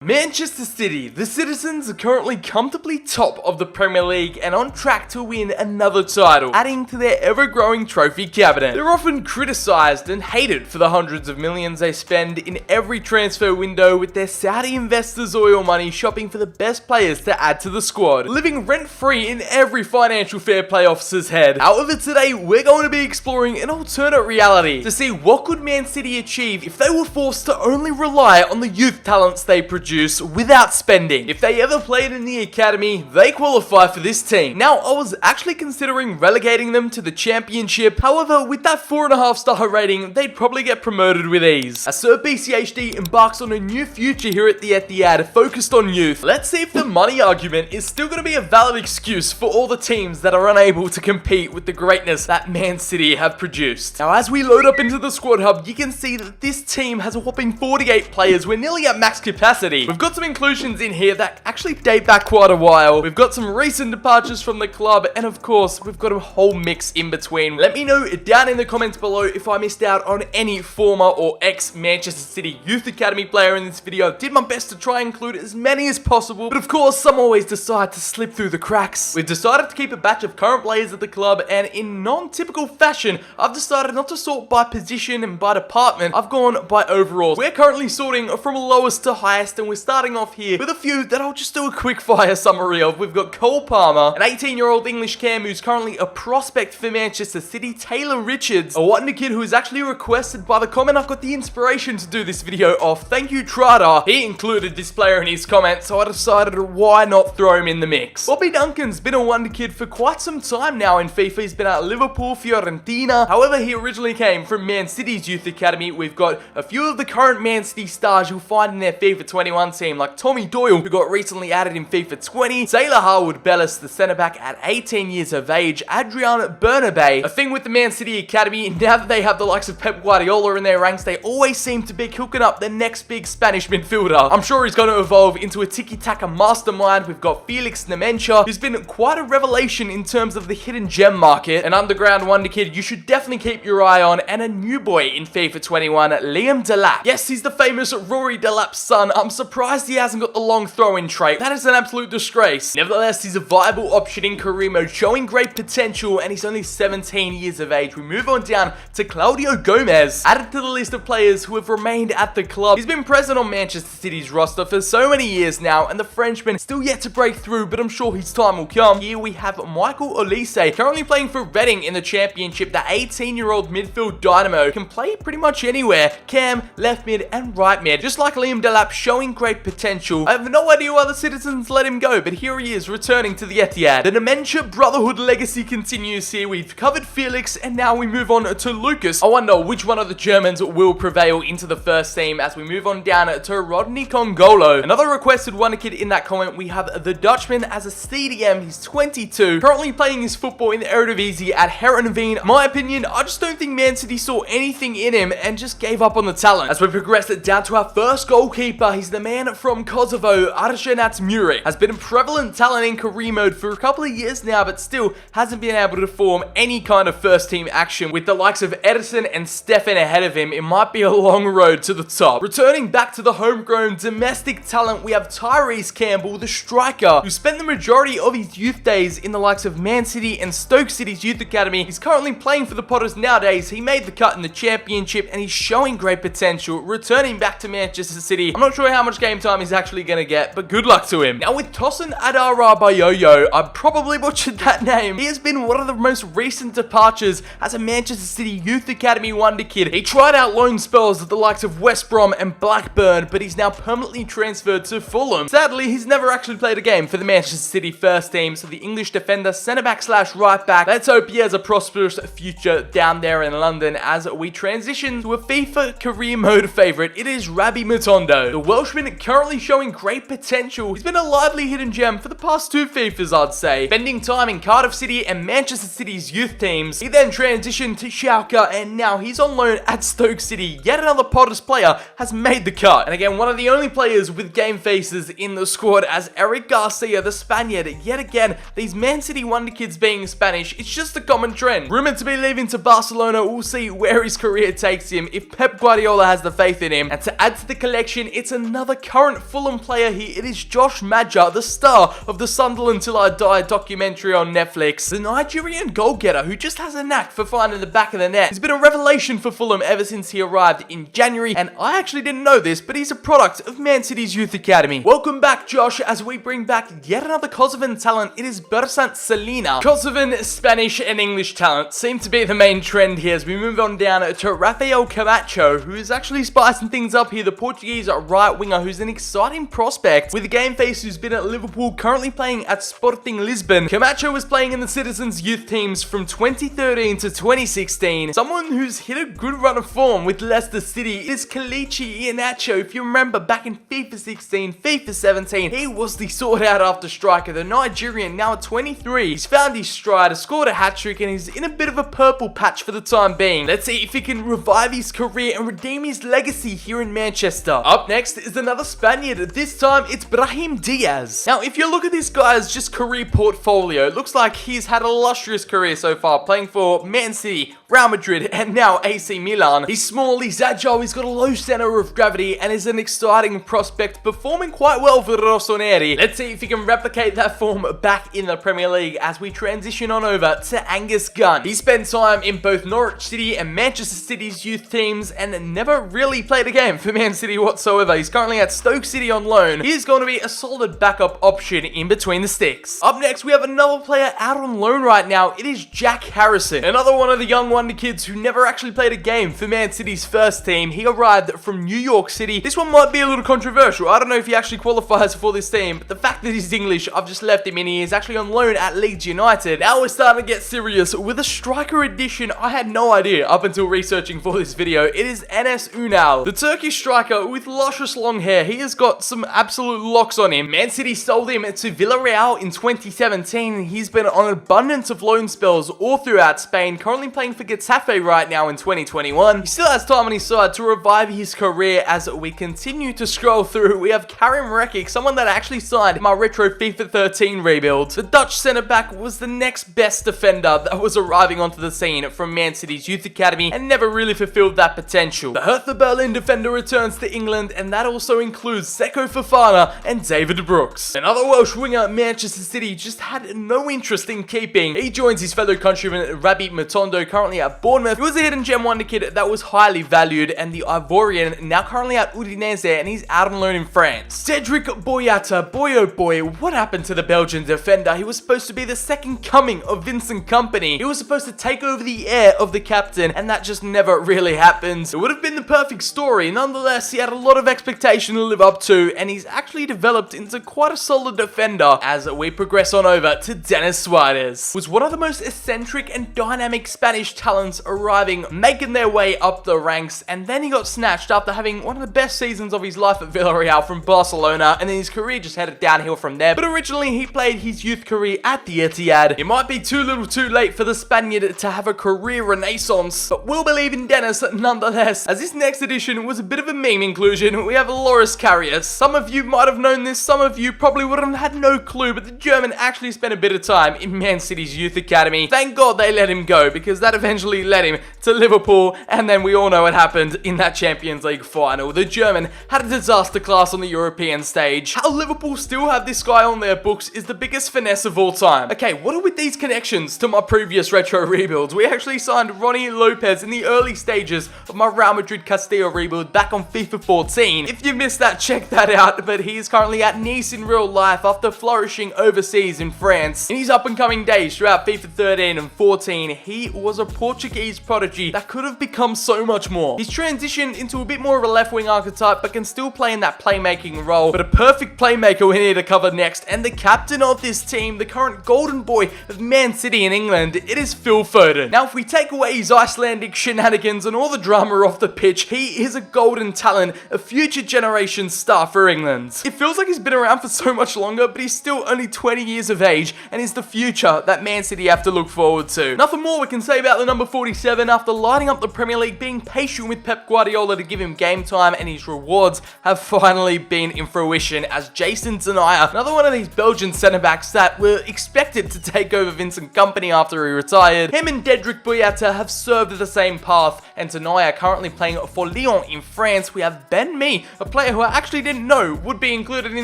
Manchester City, the citizens are currently comfortably top of the Premier League and on track to win another title, adding to their ever-growing trophy cabinet. They're often criticised and hated for the hundreds of millions they spend in every transfer window, with their Saudi investors' oil money shopping for the best players to add to the squad, living rent-free in every financial fair play officer's head. However, today we're going to be exploring an alternate reality to see what could Man City achieve if they were forced to only rely on the youth talents they produce without spending. If they ever played in the academy, they qualify for this team. Now, I was actually considering relegating them to the championship. However, with that 4.5 star rating, they'd probably get promoted with ease. As Sir BCHD embarks on a new future here at the Etihad, focused on youth, let's see if the money argument is still going to be a valid excuse for all the teams that are unable to compete with the greatness that Man City have produced. Now, as we load up into the squad hub, you can see that this team has a whopping 48 players. We're nearly at max capacity. We've got some inclusions in here that actually date back quite a while. We've got some recent departures from the club, and of course, we've got a whole mix in between. Let me know down in the comments below if I missed out on any former or ex-Manchester City Youth Academy player in this video. I did my best to try and include as many as possible, but of course, some always decide to slip through the cracks. We've decided to keep a batch of current players at the club, and in non-typical fashion, I've decided not to sort by position and by department. I've gone by overalls. We're currently sorting from lowest to highest, and we're starting off here with a few that I'll just do a quick fire summary of. We've got Cole Palmer, an 18-year-old English cam who's currently a prospect for Manchester City. Taylor Richards, a wonder kid who is actually requested by the comment I've got the inspiration to do this video off. Thank you, Trada. He included this player in his comment, so I decided why not throw him in the mix. Bobby Duncan's been a wonder kid for quite some time now in FIFA. He's been at Liverpool, Fiorentina. However, he originally came from Man City's youth academy. We've got a few of the current Man City stars you'll find in their FIFA 21 team, like Tommy Doyle, who got recently added in FIFA 20, Taylor Harwood-Bellis, the centre-back at 18 years of age, Adrian Bernabé. A thing with the Man City Academy, now that they have the likes of Pep Guardiola in their ranks, they always seem to be cooking up the next big Spanish midfielder. I'm sure he's going to evolve into a tiki-taka mastermind. We've got Felix Nemencha, who's been quite a revelation in terms of the hidden gem market, an underground wonder kid you should definitely keep your eye on, and a new boy in FIFA 21, Liam Delap. Yes, he's the famous Rory Delap's son. I'm surprised he hasn't got the long throw-in trait. That is an absolute disgrace. Nevertheless, he's a viable option in career mode, showing great potential, and he's only 17 years of age. We move on down to Claudio Gomez, added to the list of players who have remained at the club. He's been present on Manchester City's roster for so many years now, and the Frenchman still yet to break through, but I'm sure his time will come. Here we have Michael Olise, currently playing for Reading in the Championship. The 18-year-old midfield dynamo can play pretty much anywhere, cam, left mid, and right mid. Just like Liam Delap, showing great potential. I have no idea why the citizens let him go, but here he is returning to the Etihad. The Dementia Brotherhood legacy continues here. We've covered Felix, and now we move on to Lucas. I wonder which one of the Germans will prevail into the first team as we move on down to Rodney Congolo. Another requested wonder kid in that comment, we have the Dutchman as a CDM. He's 22, currently playing his football in the Eredivisie at Heerenveen. My opinion, I just don't think Man City saw anything in him and just gave up on the talent. As we progress it down to our first goalkeeper, he's the man from Kosovo, Arsenat Muri. Has been a prevalent talent in career mode for a couple of years now, but still hasn't been able to form any kind of first team action. With the likes of Edison and Stefan ahead of him, it might be a long road to the top. Returning back to the homegrown domestic talent, we have Tyrese Campbell, the striker, who spent the majority of his youth days in the likes of Man City and Stoke City's youth academy. He's currently playing for the Potters nowadays. He made the cut in the Championship, and he's showing great potential, returning back to Manchester City. I'm not sure how much game time he's actually going to get, but good luck to him. Now with Tosin Adarabayoyo, I probably butchered that name. He has been one of the most recent departures as a Manchester City Youth Academy wonder kid. He tried out loan spells at the likes of West Brom and Blackburn, but he's now permanently transferred to Fulham. Sadly, he's never actually played a game for the Manchester City first team, so the English defender, centre-back slash right-back. Let's hope he has a prosperous future down there in London as we transition to a FIFA career mode favourite. It is Rabbi Matondo. The Welshman currently showing great potential Camacho, he's been a lively hidden gem for the past 2 FIFAs, I'd say. Spending time in Cardiff City and Manchester City's youth teams, he then transitioned to Schalke, and now he's on loan at Stoke City. Yet another Potters player has made the cut. And again, one of the only players with game faces in the squad as Eric Garcia, the Spaniard. Yet again, these Man City wonder kids being Spanish, it's just a common trend. Rumored to be leaving to Barcelona, we'll see where his career takes him if Pep Guardiola has the faith in him. And to add to the collection, it's another current Fulham player here. It is Josh Maja, the star of the Sunderland Till I Die documentary on Netflix. The Nigerian goal-getter who just has a knack for finding the back of the net. He's been a revelation for Fulham ever since he arrived in January, and I actually didn't know this, but he's a product of Man City's youth academy. Welcome back, Josh, as we bring back yet another Kosovan talent. It is Bersant Selina. Kosovan, Spanish, and English talent seem to be the main trend here as we move on down to Rafael Camacho, who is actually spicing things up here. The Portuguese right winger, who's an exciting prospect with a game face who's been at Liverpool, currently playing at Sporting Lisbon. Camacho was playing in the Citizens youth teams from 2013 to 2016. Someone who's hit a good run of form with Leicester City is Kelechi Iheanacho. If you remember back in FIFA 16, FIFA 17, he was the sought out after striker. The Nigerian, now at 23, he's found his stride, scored a hat-trick, and he's in a bit of a purple patch for the time being. Let's see if he can revive his career and redeem his legacy here in Manchester. Up next is another Spaniard. This time it's Brahim Diaz. Now, if you look at this guy's just career portfolio, it looks like he's had a illustrious career so far, playing for Man City, Real Madrid, and now AC Milan. He's small, he's agile, he's got a low center of gravity, and is an exciting prospect, performing quite well for Rossoneri. Let's see if he can replicate that form back in the Premier League as we transition on over to Angus Gunn. He spent time in both Norwich City and Manchester City's youth teams and never really played a game for Man City whatsoever. He's currently at Stoke City on loan. He is going to be a solid backup option in between the sticks. Up next, we have another player out on loan right now. It is Jack Harrison, another one of the young wonder kids who never actually played a game for Man City's first team. He arrived from New York City. This one might be a little controversial. I don't know if he actually qualifies for this team, but the fact that he's English, I've just left him in. He is actually on loan at Leeds United. Now we're starting to get serious with a striker edition. I had no idea up until researching for this video. It is Enes Ünal, the Turkish striker with luscious long hair. He has got some absolute locks on him. Man City sold him to Villarreal in 2017. He's been on an abundance of loan spells all throughout Spain, currently playing for Getafe right now in 2021. He still has time on his side to revive his career. As we continue to scroll through, we have Karim Rekic, someone that actually signed my retro FIFA 13 rebuild. The Dutch centre-back was the next best defender that was arriving onto the scene from Man City's youth academy and never really fulfilled that potential. The Hertha Berlin defender returns to England, and that also includes Seko Fofana and David Brooks. Another Welsh winger, Manchester City, just had no interest in keeping. He joins his fellow countryman Rabi Matondo, currently at Bournemouth. He was a hidden gem wonder kid that was highly valued, and the Ivorian, now currently at Udinese, and he's out on loan in France. Cedric Boyata, boy oh boy, what happened to the Belgian defender? He was supposed to be the second coming of Vincent Kompany. He was supposed to take over the air of the captain, and that just never really happened. It would have been the perfect story. Nonetheless, he had a lot of expectation to live up to, and he's actually developed into quite a solid defender. As we progress on over to Denis Suarez, was one of the most eccentric and dynamic Spanish talents arriving, making their way up the ranks, and then he got snatched after having one of the best seasons of his life at Villarreal from Barcelona, and then his career just headed downhill from there. But originally, he played his youth career at the Etihad. It might be too little too late for the Spaniard to have a career renaissance, but we'll believe in Dennis nonetheless. As this next edition was a bit of a meme inclusion, we have Loris Karius. Some of you might have known this, some of you probably would have had no clue, but the German actually spent a bit of time in Man City's youth academy. Thank God they let him go, because that eventually led him to Liverpool, and then we all know what happened in that Champions League final. The German had a disaster class on the European stage. How Liverpool still have this guy on their books is the biggest finesse of all time. Okay, what are with these connections to my previous retro rebuilds? We actually signed Ronnie Lopez in the early stages of my Real Madrid Castilla rebuild back on FIFA 14. If you missed that, check that out, but he is currently at Nice in real life after flourishing overseas in France. In his up and coming days throughout FIFA 13 and 14, he was a Portuguese prodigy that could have become so much more. He's transitioned into a bit more of a left-wing archetype, but can still play in that playmaking role. But a perfect playmaker we need to cover next, and the captain of this team, the current golden boy of Man City in England, it is Phil Foden. Now, if we take away his Icelandic shenanigans and all the drama off the pitch, he is a golden talent, a future generation star for England. It feels like he's been around for so much longer, but he's still only 20 years of age and is the future that Man City have to look forward to. Nothing more we can say about the number 47 after lighting up the Premier League, being patient with Pep Guardiola to give him game time, and his rewards have finally been in fruition as Jason Denayer, another one of these Belgian centre-backs that were expected to take over Vincent Kompany after he retired. Him and Dedrick Boyata have served the same path, and Denayer currently playing for Lyon in France. We have Ben Mee, a player who I actually didn't know would be included in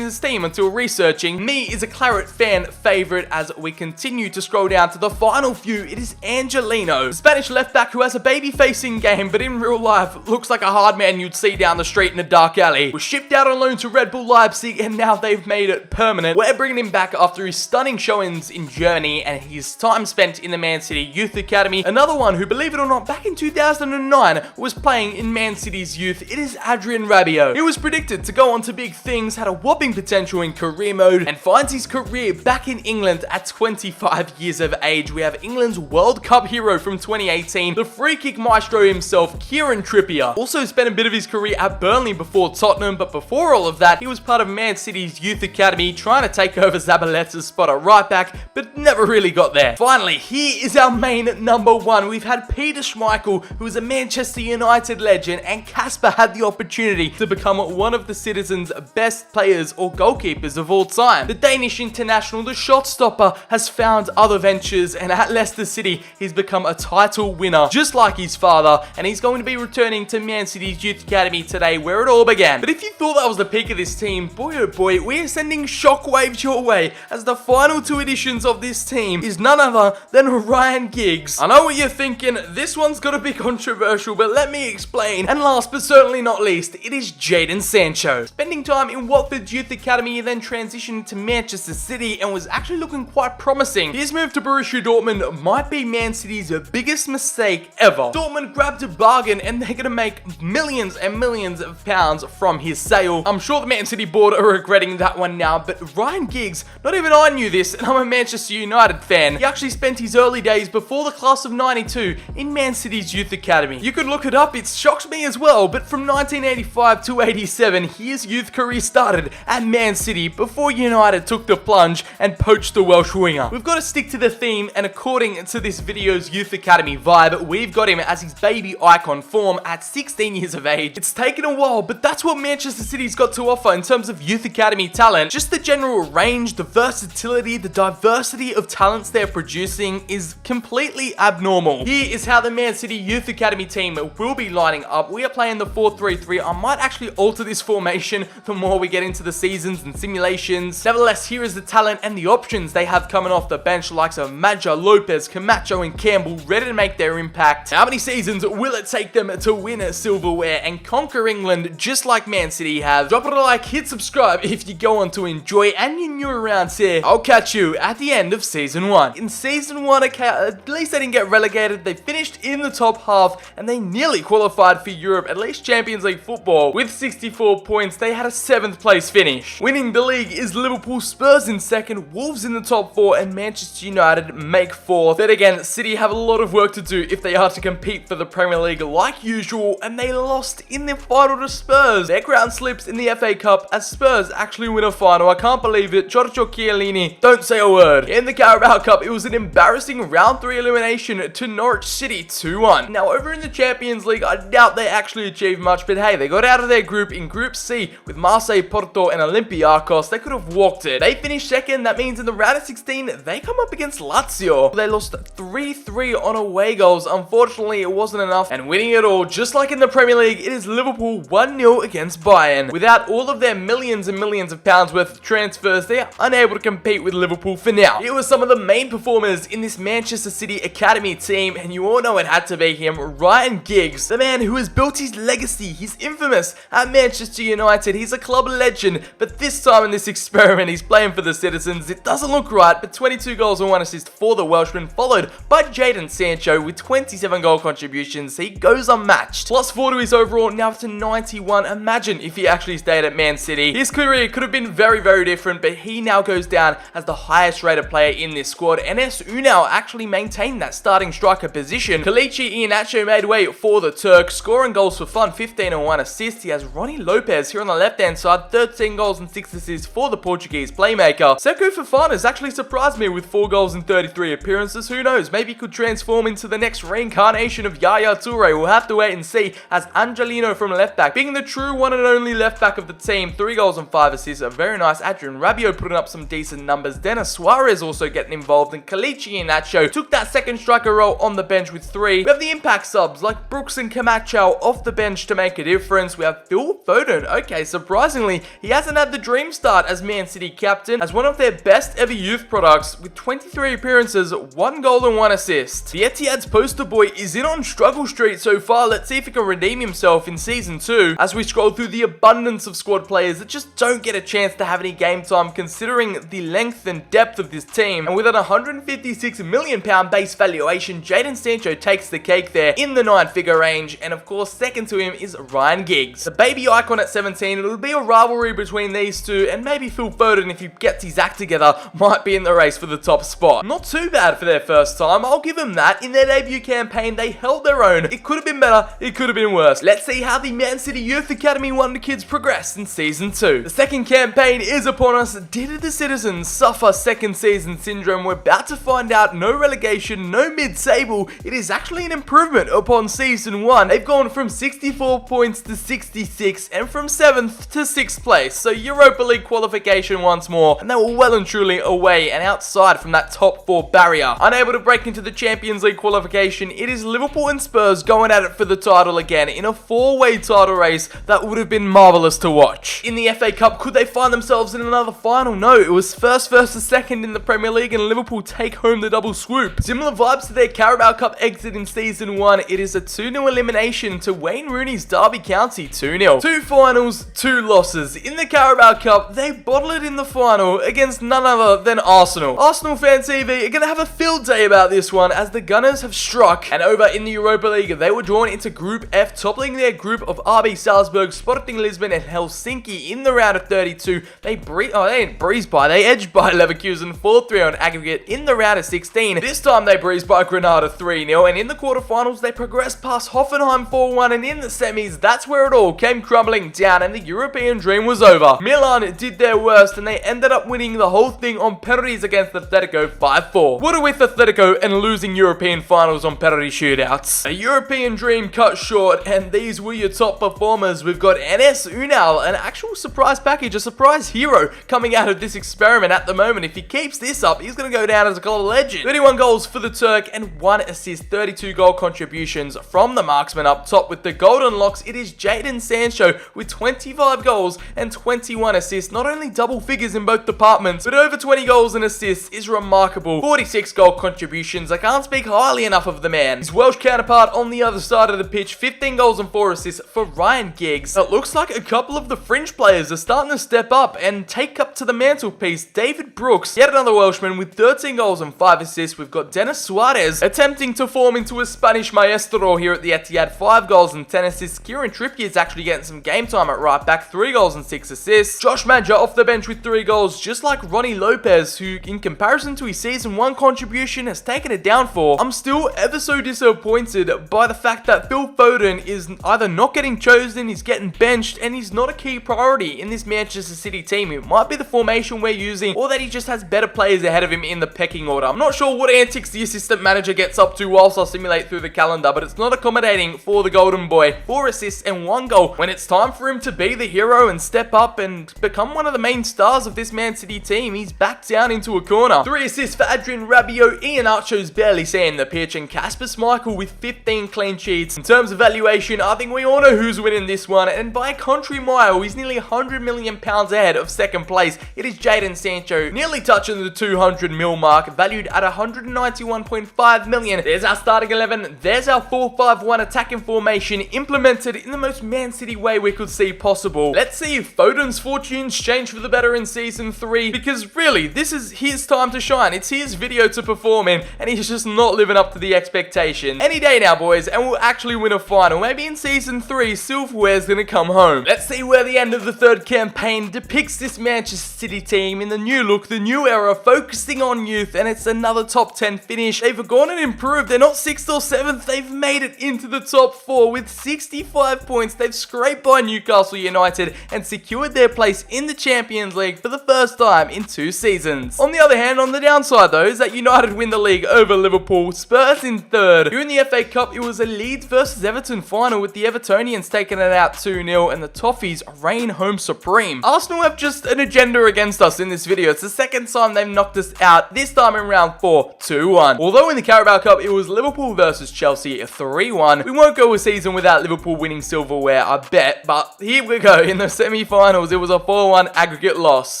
his team until researching. Mee is a Claret fan favourite as we continue to scroll down to the final few. It is Angelino, the Spanish left-back who has a baby-facing game, but in real life looks like a hard man you'd see down the street in a dark alley. Was shipped out on loan to Red Bull Leipzig, and now they've made it permanent. We're bringing him back after his stunning showings in Germany and his time spent in the Man City Youth Academy. Another one who, believe it or not, back in 2009 was playing in Man City's youth. It is Adrien Rabiot. He was predicted to go on to big things, had a whopping potential in career mode, and finds his career back in England at 25 years of age. We have England's World Cup hero from 2018, the free kick maestro himself, Kieran Trippier. Also spent a bit of his career at Burnley before Tottenham, but before all of that, he was part of Man City's youth academy, trying to take over Zabaleta's spot at right back, but never really got there. Finally, here is our main number one. We've had Peter Schmeichel, who is a Manchester United legend, and Casper had the opportunity to become one of the Citizens' best players or goalkeepers of all time. The Danish international, the shot stopper, has found other ventures, and at Leicester City, he's become a title winner, just like his father, and he's going to be returning to Man City's youth academy today, where it all began. But if you thought that was the peak of this team, boy oh boy, we are sending shockwaves your way, as the final two editions of this team is none other than Ryan Giggs. I know what you're thinking, this one's gotta be controversial, but let me explain. And last but certainly not least, it is Jadon Sancho. Spending time in Watford's youth academy, he then transitioned to Manchester City and was actually looking quite promising. His move to Borussia Dortmund might be Man City's biggest mistake ever. Dortmund grabbed a bargain and they're gonna make millions and millions of pounds from his sale. I'm sure the Man City board are regretting that one now, but Ryan Giggs, not even I knew this, and I'm a Manchester United fan. He actually spent his early days before the class of 92 in Man City's youth academy. You could look it up, it shocks me as well, but from 1985 to 87, his youth career started at Man City before United took the plunge and poached the Welsh winger. We've got to stick to the theme, and according to this video's youth academy vibe, we've got him as his baby icon form at 16 years of age. It's taken a while, but that's what Manchester City's got to offer in terms of youth academy talent. Just the general range, the versatility, the diversity of talents they're producing is completely abnormal. Here is how the Man City Youth Academy team will be lining up. We are playing the 4-3-3. I might actually alter this formation the more we get into the seasons and simulations. Nevertheless, here is the talent and the options they have coming off the bench, likes of Maja, Lopez, Camacho, and Campbell, ready to make their impact. How many seasons will it take them to win silverware and conquer England just like Man City have? Drop it a like, hit subscribe if you go on to enjoy, and you're new around here. I'll catch you at the end of Season 1. In Season 1, at least they didn't get relegated. They finished in the top half, and they nearly qualified for Europe, at least Champions League football. With 64 points, they had a 7th place finish. Winning the league is Liverpool, Spurs in 2nd, Wolves in the top 4, and Manchester United make 4th. Then again, City have a lot of work to do if they are to compete for the Premier League like usual, and they lost in the final to Spurs. Their crown slips in the FA Cup as Spurs actually win a final. I can't believe it. Giorgio Chiellini, don't say a word. In the Carabao Cup, it was an embarrassing round 3 elimination to Norwich City 2-1. Now, over in the Champions League, I doubt they actually achieved much, but hey, they got out of their group in Group C with Marseille, Porto, and Olympiacos. They could have walked it. They finished 2nd. That means in the round of 16, they come up against Lazio. They lost 3-3 on away goals. Unfortunately, it wasn't enough, and winning it all, just like in the Premier League, it is Liverpool 1-0 against Bayern. Without all of their millions and millions of pounds worth of transfers, they are unable to compete with Liverpool for now. It was some of the main performers in this Manchester City Academy team, and you all know it had to be him, Ryan Giggs, the man who has built his legacy. He's infamous at Manchester United. He's a club legend, but this time in this experiment, he's playing for the Citizens. It doesn't look right, but 22 goals and 1 assist for the Welshman, followed by Jadon Sancho. Sancho with 27 goal contributions. He goes unmatched. Plus 4 to his overall, now to 91. Imagine if he actually stayed at Man City. His career could have been very, very different, but he now goes down as the highest rated player in this squad. Enes Ünal actually maintained that starting striker position. Kelechi Iheanacho made way for the Turk, scoring goals for fun, 15 and 1 assists. He has Ronnie Lopez here on the left-hand side, 13 goals and 6 assists for the Portuguese playmaker. Seko Fofana has actually surprised me with 4 goals in 33 appearances. Who knows, maybe he could transform into the next reincarnation of Yaya Toure. We'll have to wait and see, as Angelino from left-back, being the true one and only left-back of the team, 3 goals and 5 assists. A very nice Adrian Rabiot putting up some decent numbers. Denis Suarez also getting involved, and Kelechi Iheanacho took that second striker role on the bench with 3. We have the impact subs like Brooks and Camacho off the bench to make a difference. We have Phil Foden. Okay, surprisingly, he hasn't had the dream start as Man City captain, as one of their best ever youth products with 23 appearances, 1 goal and 1 assist. The Etihad's poster boy is in on struggle street so far. Let's see if he can redeem himself in season 2 as we scroll through the abundance of squad players that just don't get a chance to have any game time considering the length and depth of this team. And with an £156 million base valuation, Jadon Sancho takes the cake there in the 9-figure range, and of course second to him is Ryan Giggs. The baby icon at 17, it'll be a rivalry between these two, and maybe Phil Foden, if he gets his act together, might be in the race for the top spot. Not too bad for their first time, I'll give him that. In their debut campaign, they held their own. It could have been better, it could have been worse. Let's see how the Man City Youth Academy Wonder Kids progress in season 2. The second campaign is upon us. Did the Citizens suffer second season syndrome? We're about to find out. No relegation, no mid-table. It is actually an improvement upon season 1. They've gone from 64 points to 66, and from 7th to 6th place. So Europa League qualification once more, and they were well and truly away and outside from that top 4 barrier. Unable to break into the Champions League qualification, it is Liverpool and Spurs going at it for the title again in a 4-way title race that would have been marvellous to watch. In the FA Cup, could they find themselves in another final? No, it was first versus second in the Premier League, and Liverpool take home the double swoop. Similar vibes to their Carabao Cup exit in season 1. It is a 2-0 elimination to Wayne Rooney's Derby County, 2-0. 2 finals, 2 losses. In the Carabao Cup, they bottle it in the final against none other than Arsenal. Arsenal Fan TV are going to have a field day about this one, as the Gunners have struck. And over in the Europa League, they were drawn into Group F, toppling their group of RB Salzburg, Sporting Lisbon, and Helsinki in the round of 32. They didn't breeze by, they edged by Leverkusen 4-3 on aggregate in the round of 16. This time they breezed by Granada 3-0, and in the quarterfinals they progressed past Hoffenheim 4-1, and in the semis, that's where it all came crumbling down and the European dream was over. Milan did their worst, and they ended up winning the whole thing on penalties against Atletico 5-4. What are with Atletico and losing European finals on penalty shootouts? A European dream cut short, and these were your top performers. We've got Enes Ünal, an actual surprise package, a surprise hero coming out of this experiment at the moment. If he keeps this up, he's going to go down as a club legend. 31 goals for the Turk and 1 assist, 32 goal contributions from the marksman up top. With the golden locks, it is Jadon Sancho with 25 goals and 21 assists. Not only double figures in both departments, but over 20 goals and assists is remarkable. 46 goal contributions. I can't speak highly enough of the man. His Welsh counterpart on the other side of the pitch, 15 goals and 4 assists for Ryan Giggs. It looks like a couple of the fringe players are starting to step up and take up to the mantelpiece. David Brooks, yet another Welshman with 13 goals and 5 assists. We've got Denis Suarez attempting to form into a Spanish maestro here at the Etihad, 5 goals and 10 assists. Kieran Trippier is actually getting some game time at right back, 3 goals and 6 assists. Josh Madger off the bench with 3 goals, just like Ronnie Lopez, who in comparison to his season 1 contribution has taken it down for. I'm still ever so disappointed by the fact that Phil Foden is either not getting chosen, he's getting benched, and he's not a key priority in this Manchester City team. It might be the formation we're using, or that he just has better players ahead of him in the pecking order. I'm not sure what antics the assistant manager gets up to whilst I simulate through the calendar, but it's not accommodating for the golden boy. 4 assists and 1 goal when it's time for him to be the hero and step up and become one of the main stars of this Man City team. He's back down into a corner. 3 assists for Adrian Rabiot. Iheanacho's barely seeing the pitch, and Kasper Schmeichel with 15 clean sheets. In terms of valuation, I think we all know who's winning this one, and by a country mile, he's nearly £100 million ahead of second place. It is Jadon Sancho, nearly touching the 200 mil mark, valued at 191.5 million. There's our starting 11. There's our 4-5-1 attacking formation, implemented in the most Man City way we could see possible. Let's see if Foden's fortunes change for the better in season 3, because really, this is his time to shine. It's his video to perform in, and he's just not living up to the expectation. Any day now, boys, and we'll actually win a final. Maybe in Season 3, Silverware's gonna come home. Let's see where the end of the third campaign depicts this Manchester City team in the new look, the new era, focusing on youth, and it's another top 10 finish. They've gone and improved. They're not 6th or 7th. They've made it into the top 4 with 65 points. They've scraped by Newcastle United and secured their place in the Champions League for the first time in 2 seasons. On the other hand, on the downside though, is that United win the league over Liverpool, Spurs in 3rd. During the FA Cup, it was a Leeds versus Everton final with the Evertonians taking it out 2-0 and the Toffees reign home supreme. Arsenal have just an agenda against us in this video. It's the second time they've knocked us out, this time in round 4, 2-1. Although in the Carabao Cup, it was Liverpool versus Chelsea 3-1. We won't go a season without Liverpool winning silverware, I bet, but here we go. In the semi-finals, it was a 4-1 aggregate loss.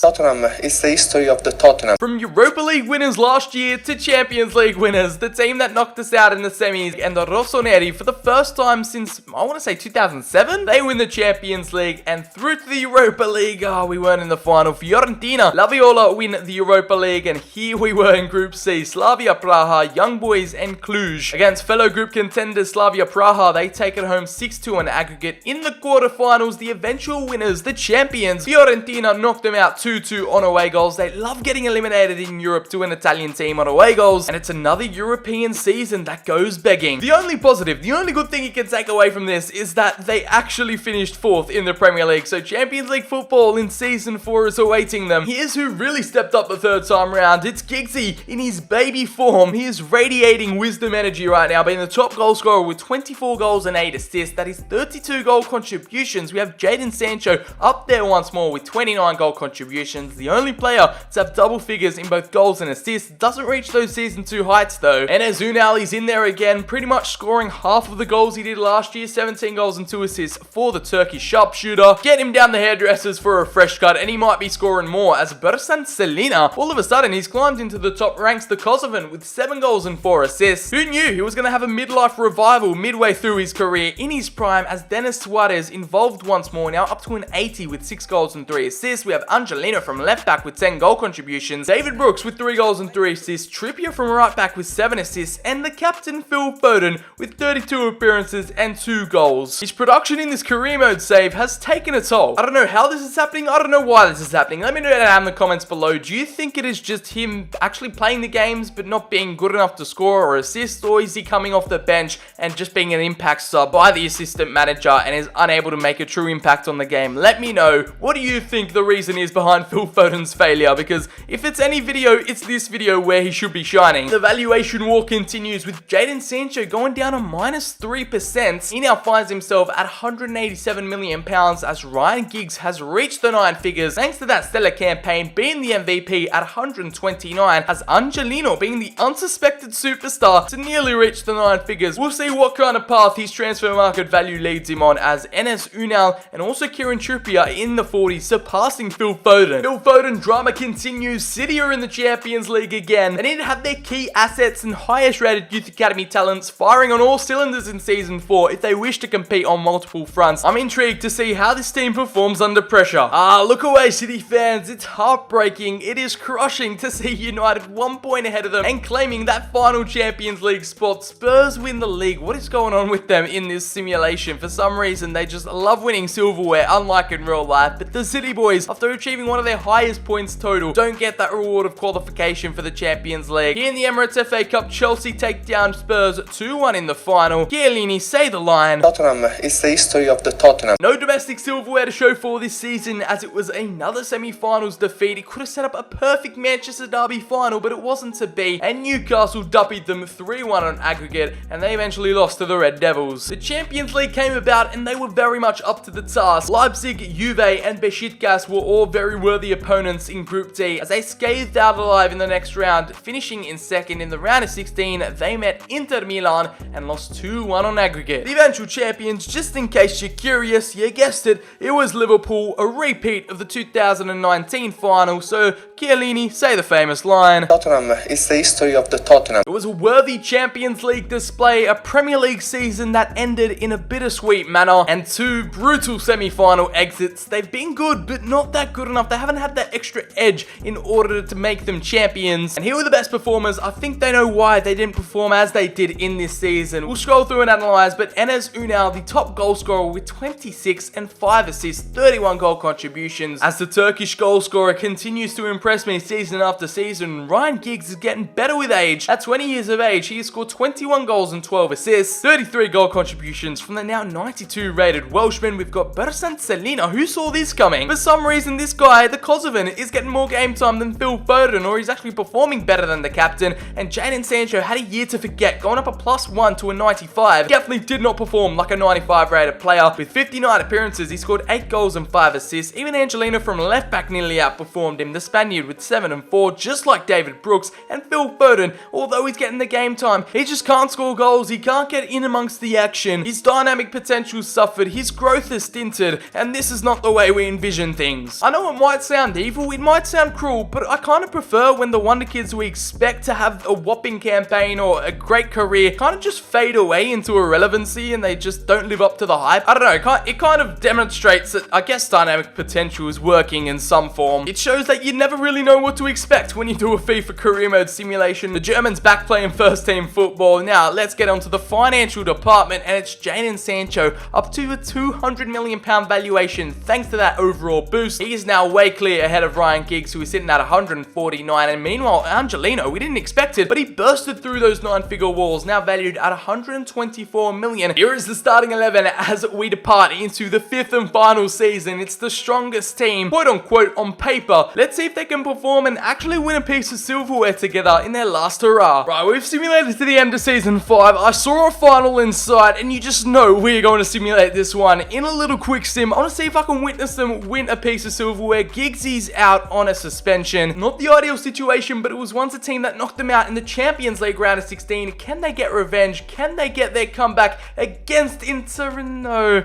Tottenham is the history of the Tottenham. From Europa League winners last year to Champions League winners, the team that knocked us out in the semis, and the Rossoneri, for the first time since, I want to say 2007, they win the Champions League, and through to the Europa League. We weren't in the final. Fiorentina, La Viola win the Europa League, and here we were in Group C. Slavia Praha, Young Boys, and Cluj. Against fellow group contenders Slavia Praha, they take it home 6-2 on aggregate. In the quarterfinals, the eventual winners, the champions, Fiorentina, knocked them out 2-2 on away goals. They love getting eliminated in Europe to an Italian team on away goals, and it's another European season that goes begging. The only positive, the only good thing you can take away from this is that they actually finished 4th in the Premier League, so Champions League football in Season 4 is awaiting them. Here's who really stepped up the third time round. It's Giggsy in his baby form. He is radiating wisdom energy right now, being the top goal scorer with 24 goals and 8 assists. That is 32 goal contributions. We have Jadon Sancho up there once more with 29 goal contributions. The only player to have double figures in both goals and assists. Doesn't reach those Season 2 heights though. Enes Ünal is in there again, pretty much scoring half of the goals he did last year. 17 goals and 2 assists for the Turkish sharpshooter. Get him down the hairdressers for a fresh cut, and he might be scoring more, as Bersan Selina, all of a sudden, he's climbed into the top ranks, the Kosovan, with 7 goals and 4 assists. Who knew he was going to have a midlife revival midway through his career in his prime, as Denis Suarez involved once more, now up to an 80 with 6 goals and 3 assists. We have Angelino from left back with 10 goal contributions, David Brooks with 3 goals and 3 assists, Trippier from right back with 7 assists, and the captain Phil Foden with 32 appearances and 2 goals. His production in this career mode save has taken a toll. I don't know how this is happening, I don't know why this is happening. Let me know down in the comments below. Do you think it is just him actually playing the games but not being good enough to score or assist, or is he coming off the bench and just being an impact sub by the assistant manager and is unable to make a true impact on the game? Let me know. What do you think the reason is behind Phil Foden's failure? Because if it's any video, it's this video where he should be shining. The valuation war continues with Jadon Sancho going down to -3%. He now finds himself at £187 million as Ryan Giggs has reached the 9 figures thanks to that stellar campaign, being the MVP at 129, as Angelino being the unsuspected superstar to nearly reach the 9 figures. We'll see what kind of path his transfer market value leads him on, as Enes Ünal and also Kieran Trippier in the 40s, surpassing Phil Foden. Phil Foden drama continues. City are in the Champions League again. They need to have their key assets and highest rated youth academy talents firing on all cylinders in Season 4 if they wish to compete on multiple fronts. I'm intrigued to see how this team performs under pressure. Look away, City fans. It's heartbreaking. It is crushing to see United 1 point ahead of them and claiming that final Champions League spot. Spurs win the league. What is going on with them in this simulation? For some reason, they just love winning silverware, unlike in real life. But the City boys, after achieving one of their highest points total, don't get that reward of qualification for the Champions League. Here in the Emirates FA Cup, Chelsea take down Spurs 2-1 in the final. Chiellini, say the line. Tottenham is the history of the Tottenham. No domestic silverware to show for this season, as it was another semi-finals defeat. It could have set up a perfect Manchester derby final, but it wasn't to be, and Newcastle duppied them 3-1 on aggregate, and they eventually lost to the Red Devils. The Champions League came about, and they were very much up to the task. Leipzig, Juve, and Besiktas were all very worthy opponents in Group D, as they scathed out alive in the next round, finishing in second. In the round of 16, they met Inter Milan and lost 2-1 on aggregate. The eventual champions, just in case you're curious, you guessed it, it was Liverpool, a repeat of the 2019 final. So Chiellini, say the famous line. Tottenham is the history of the Tottenham. It was a worthy Champions League display, a Premier League season that ended in a bittersweet manner, and 2 brutal semi-final exits. They've been good, but not that good enough. They haven't had that extra edge in order to make them champions. And here were the best performers. I think they know why why they didn't perform as they did in this season. We'll scroll through and analyze, but Enes Ünal, the top goal scorer with 26 and 5 assists, 31 goal contributions. As the Turkish goal scorer continues to impress me season after season, Ryan Giggs is getting better with age. At 20 years of age, he has scored 21 goals and 12 assists, 33 goal contributions from the now 92 rated Welshman. We've got Bersant Selina. Who saw this coming? For some reason, this guy, the Kosovan, is getting more game time than Phil Foden, or he's actually performing better than the captain. And Jadon Sancho had a year to forget, going up a +1 to a 95. Definitely did not perform like a 95 rated player. With 59 appearances, he scored 8 goals and 5 assists. Even Angelino from left back nearly outperformed him, the Spaniard with 7 and 4, just like David Brooks. And Phil Foden, although he's getting the game time, he just can't score goals. He can't get in amongst the action. His dynamic potential suffered, his growth is stinted, and this is not the way we envision things. I know it might sound evil, it might sound cruel, but I kind of prefer when the Wonder Kids we expect to have a whopping campaign or a great career kind of just fade away into irrelevancy and they just don't live up to the hype. I don't know, it kind of demonstrates that I guess dynamic potential is working in some form. It shows that you never really know what to expect when you do a FIFA career mode simulation. The Germans back playing first team football. Now let's get onto the financial department, and it's Jadon Sancho up to a £200 million valuation thanks to that overall boost. He is now way clear ahead of Ryan Giggs, who is sitting at 149, and meanwhile Angelino, we didn't expect it, but he bursted through those 9-figure walls, now valued at 124 million. Here is the starting 11 as we depart into the 5th and final season. It's the strongest team, quote unquote, on paper. Let's see if they can perform and actually win a piece of silverware together in their last hurrah. Right, we've simulated to the end of season 5. I saw a final in sight, and you just know we're going to simulate this one in a little quick sim. I want to see if I can witness them win a piece of silverware. Giggsy's out on a suspension. Not the ideal situation, but it was once a team that knocked them out in the Champions League round of 16. Can they get revenge? Can they get their comeback against Inter? No.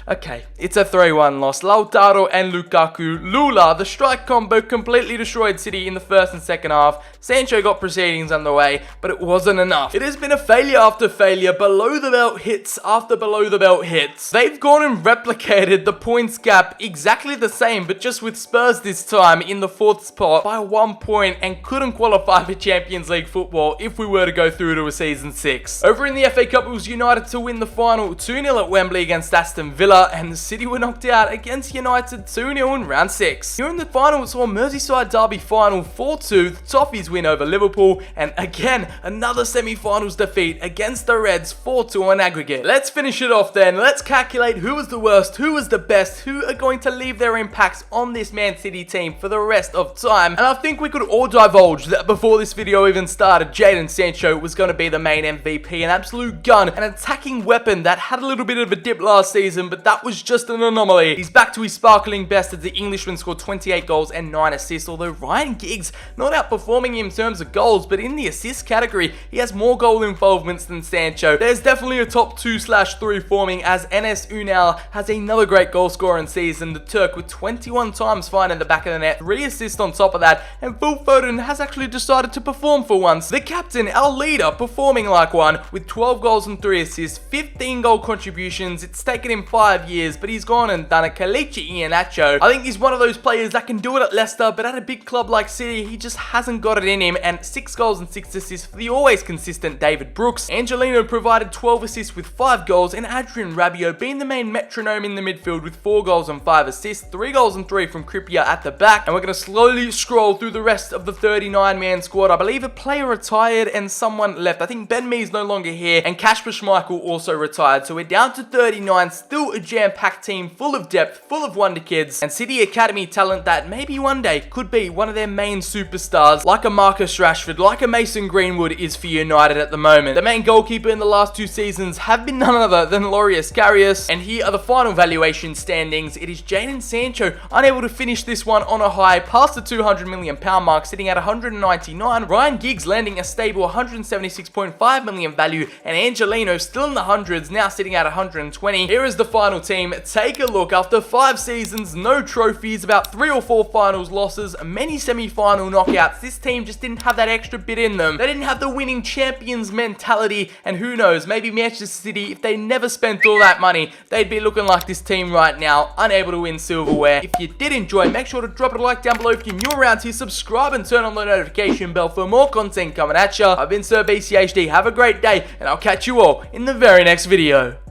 Okay, it's a 3-1 loss. Lautaro and Lukaku. Lula, the strike combo, completely destroyed City in the first and second half. Sancho got proceedings underway, but it wasn't enough. It has been a failure after failure, below the belt hits after below the belt hits. They've gone and replicated the points gap exactly the same, but just with Spurs this time in the 4th spot by 1 point, and couldn't qualify for Champions League football if we were to go through to a season 6. Over in the FA Cup, it was United to win the final 2-0 at Wembley against Aston Villa, and the City were knocked out against United 2-0 in round 6. Here in the final, it saw a Merseyside derby final 4-2, the Toffees win over Liverpool, and again, another semi-finals defeat against the Reds 4-2 on aggregate. Let's finish it off then. Let's calculate who was the worst, who was the best, who are going to leave their impacts on this Man City team for the rest of time. And I think we could all divulge that before this video even started, Jadon Sancho was going to be the main MVP, an absolute gun, an attacking weapon that had a little bit of a dip last season, but that was just an anomaly. He's back to his sparkling best as the Englishman scored 28 goals and 9 assists, although Ryan Giggs not outperforming him in terms of goals, but in the assist category, he has more goal involvements than Sancho. There's definitely a top 2/3 forming, as Enes Ünal has another great goal scorer in season, the Turk, with 21 times finding the back of the net, 3 assists on top of that, and Phil Foden has actually decided to perform for once. The captain, our leader, performing like one, with 12 goals and 3 assists, 15 goal contributions. It's taken him 5 years, but he's gone and done a Kelechi Iheanacho. I think he's one of those players that can do it at Leicester, but at a big club like City, he just hasn't got it in him. And 6 goals and 6 assists for the always consistent David Brooks. Angelino provided 12 assists with 5 goals, and Adrien Rabiot being the main metronome in the midfield with 4 goals and 5 assists, 3 goals and 3 from Trippier at the back. And we're going to slowly scroll through the rest of the 39-man squad. I believe a player retired and someone left. I think Ben Mee's no longer here, and Kasper Schmeichel also retired. So we're down to 39, still a jam-packed team full of depth, full of wonder kids, and City Academy talent that maybe one day could be one of their main superstars, like a Marcus Rashford, like a Mason Greenwood is for United at the moment. The main goalkeeper in the last 2 seasons have been none other than Loris Karius, and here are the final valuation standings. It is Jadon Sancho unable to finish this one on a high, past the £200 million mark, sitting at 199. Ryan Giggs landing a stable 176.5 million value, and Angelino still in the hundreds, now sitting at 120. Here is the final final team, take a look. After 5 seasons, no trophies, about 3 or 4 finals losses, many semi-final knockouts, this team just didn't have that extra bit in them. They didn't have the winning champions mentality, and who knows, maybe Manchester City, if they never spent all that money, they'd be looking like this team right now, unable to win silverware. If you did enjoy, make sure to drop it a like down below. If you're new around here, subscribe and turn on the notification bell for more content coming at ya. I've been Sir BCHD. Have a great day, and I'll catch you all in the very next video.